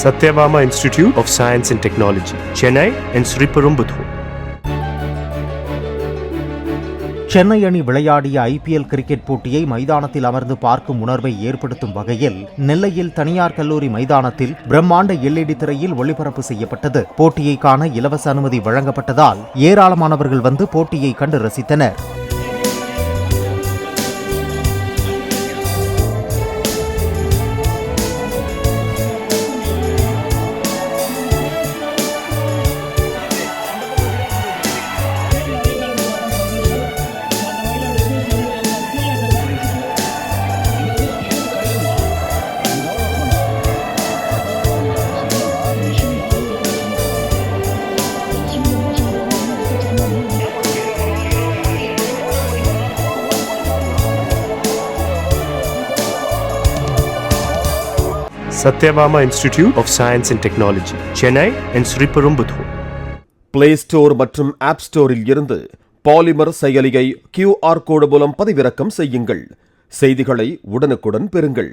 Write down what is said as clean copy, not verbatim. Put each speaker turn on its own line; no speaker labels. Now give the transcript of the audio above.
Satyabama Institute of Science and Technology, Chennai and Sriperumbudur.
Chennai அணி விளையாடிய IPL cricket போட்டியை மைதானத்தில் அமர்ந்து பார்க்கும் உணர்வை ஏற்படுத்தும் வகையில் நெல்லையில் தனியார் கல்லூரி மைதானத்தில் பிரம்மாண்ட LED திரையில் ஒளிபரப்பு செய்யப்பட்டது. போட்டியை காண இலவச அனுமதி வழங்கப்பட்டதால் ஏராளமானவர்கள் வந்து போட்டியை கண்டு ரசித்தனர்.
Satyabama Institute of Science and Technology, Chennai and Sriperumbudur.
Play Store மற்றும் App Storeல் இருந்து பாலிமர் செயலியை QR கோடு மூலம் பதிவிறக்கம் செய்யுங்கள். செய்திகளை உடனுக்குடன் பெறுங்கள்.